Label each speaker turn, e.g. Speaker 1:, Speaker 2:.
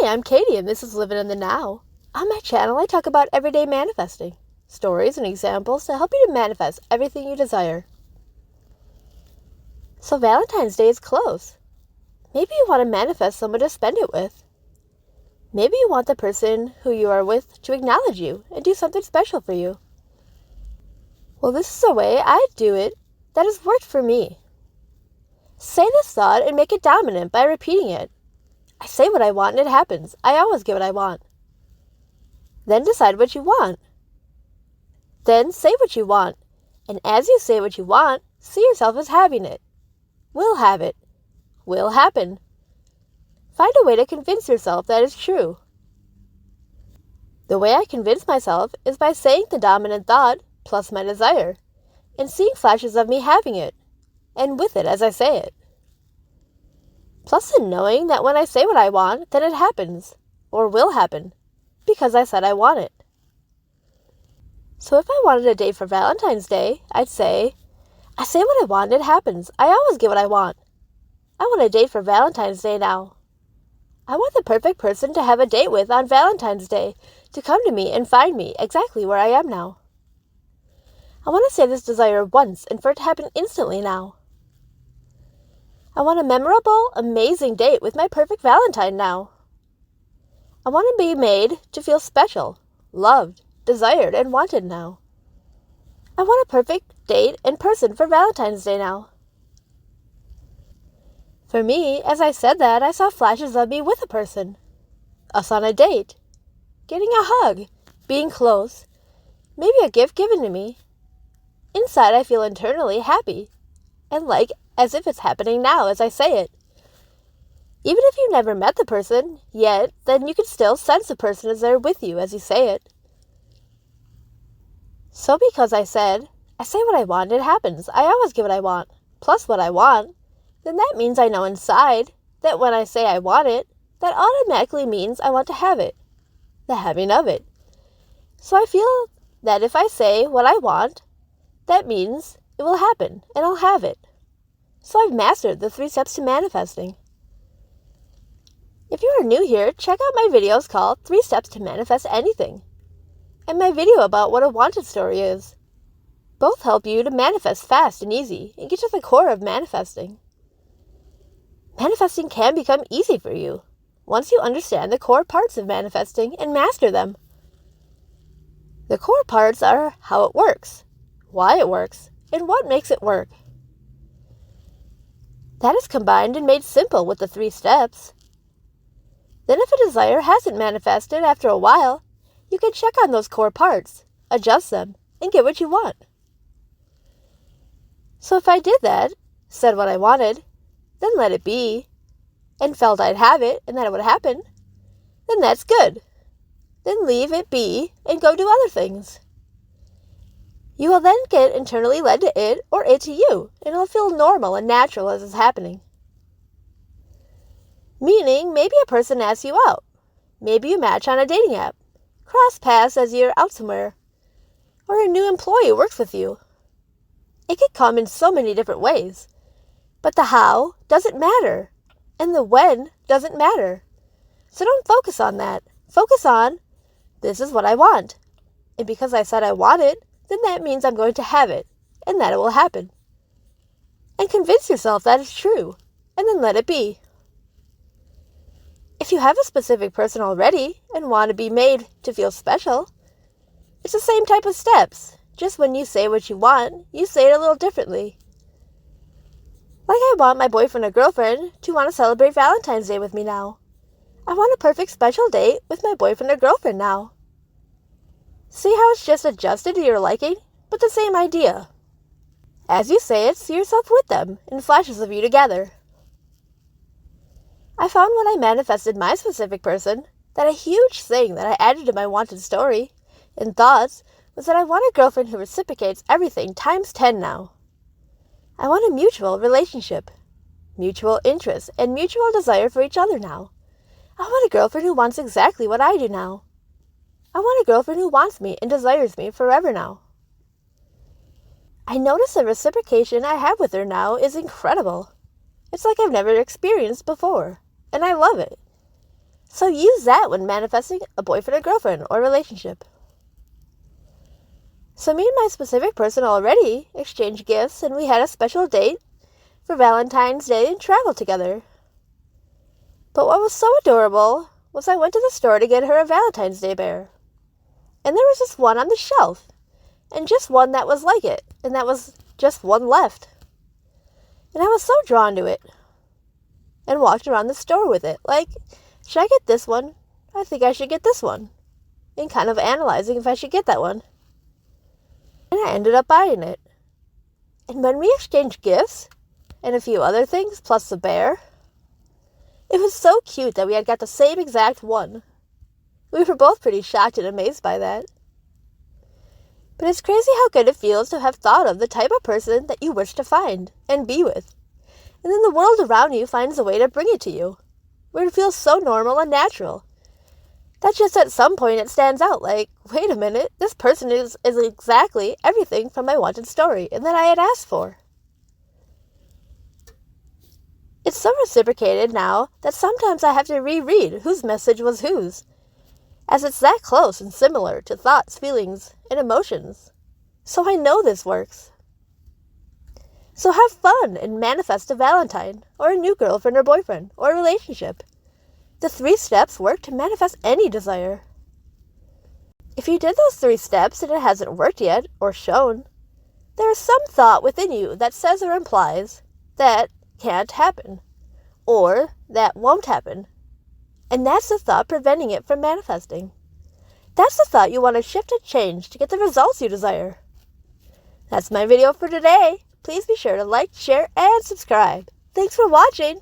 Speaker 1: I'm Katie, and this is Living in the Now. On my channel, I talk about everyday manifesting, stories and examples to help you to manifest everything you desire. So Valentine's Day is close. Maybe you want to manifest someone to spend it with. Maybe you want the person who you are with to acknowledge you and do something special for you. Well, this is a way I do it that has worked for me. Say this thought and make it dominant by repeating it. I say what I want and it happens. I always get what I want. Then decide what you want. Then say what you want. And as you say what you want, see yourself as having it. Will have it. Will happen. Find a way to convince yourself that it's true. The way I convince myself is by saying the dominant thought plus my desire, and seeing flashes of me having it, and with it as I say it. Plus in knowing that when I say what I want, then it happens, or will happen, because I said I want it. So if I wanted a date for Valentine's Day, I'd say, I say what I want and it happens. I always get what I want. I want a date for Valentine's Day now. I want the perfect person to have a date with on Valentine's Day, to come to me and find me exactly where I am now. I want to say this desire once and for it to happen instantly now. I want a memorable, amazing date with my perfect Valentine now. I want to be made to feel special, loved, desired, and wanted now. I want a perfect date and person for Valentine's Day now. For me, as I said that, I saw flashes of me with a person. Us on a date. Getting a hug. Being close. Maybe a gift given to me. Inside, I feel internally happy. And like as if it's happening now as I say it. Even if you never met the person yet, then you can still sense the person is there with you as you say it. So because I say what I want, it happens. I always get what I want, plus what I want, then that means I know inside that when I say I want it, that automatically means I want to have it, the having of it. So I feel that if I say what I want, that means it will happen and I'll have it. So I've mastered the 3 steps to manifesting. If you are new here, check out my videos called 3 Steps to Manifest Anything, and my video about what a wanted story is. Both help you to manifest fast and easy and get to the core of manifesting. Manifesting can become easy for you once you understand the core parts of manifesting and master them. The core parts are how it works, why it works, and what makes it work. That is combined and made simple with the 3 steps. Then if a desire hasn't manifested after a while, you can check on those core parts, adjust them, and get what you want. So if I did that, said what I wanted, then let it be, and felt I'd have it and that it would happen, then that's good. Then leave it be and go do other things. You will then get internally led to it or it to you, and it'll feel normal and natural as it's happening. Meaning, maybe a person asks you out. Maybe you match on a dating app, cross paths as you're out somewhere, or a new employee works with you. It could come in so many different ways, but the how doesn't matter, and the when doesn't matter. So don't focus on that. Focus on, this is what I want, and because I said I want it, then that means I'm going to have it, and that it will happen. And convince yourself that it's true, and then let it be. If you have a specific person already and want to be made to feel special, it's the same type of steps, just when you say what you want, you say it a little differently. Like I want my boyfriend or girlfriend to want to celebrate Valentine's Day with me now. I want a perfect special date with my boyfriend or girlfriend now. See how it's just adjusted to your liking, but the same idea. As you say it, see yourself with them, in flashes of you together. I found when I manifested my specific person, that a huge thing that I added to my wanted story, and thoughts, was that I want a girlfriend who reciprocates everything times 10 now. I want a mutual relationship, mutual interest, and mutual desire for each other now. I want a girlfriend who wants exactly what I do now. I want a girlfriend who wants me and desires me forever now. I notice the reciprocation I have with her now is incredible. It's like I've never experienced before, and I love it. So use that when manifesting a boyfriend or girlfriend or relationship. So me and my specific person already exchanged gifts, and we had a special date for Valentine's Day and traveled together. But what was so adorable was I went to the store to get her a Valentine's Day bear. And there was just one on the shelf, and just one that was like it, and that was just one left. And I was so drawn to it, and walked around the store with it, like, should I get this one? I think I should get this one. And kind of analyzing if I should get that one. And I ended up buying it. And when we exchanged gifts, and a few other things, plus the bear, it was so cute that we had got the same exact one. We were both pretty shocked and amazed by that. But it's crazy how good it feels to have thought of the type of person that you wish to find and be with. And then the world around you finds a way to bring it to you, where it feels so normal and natural. That just at some point it stands out like, wait a minute, this person is exactly everything from my wanted story and that I had asked for. It's so reciprocated now that sometimes I have to reread whose message was whose, as it's that close and similar to thoughts, feelings, and emotions. So I know this works. So have fun and manifest a Valentine, or a new girlfriend or boyfriend, or a relationship. The 3 steps work to manifest any desire. If you did those 3 steps and it hasn't worked yet, or shown, there is some thought within you that says or implies that can't happen, or that won't happen. And that's the thought preventing it from manifesting. That's the thought you want to shift and change to get the results you desire. That's my video for today. Please be sure to like, share, and subscribe. Thanks for watching.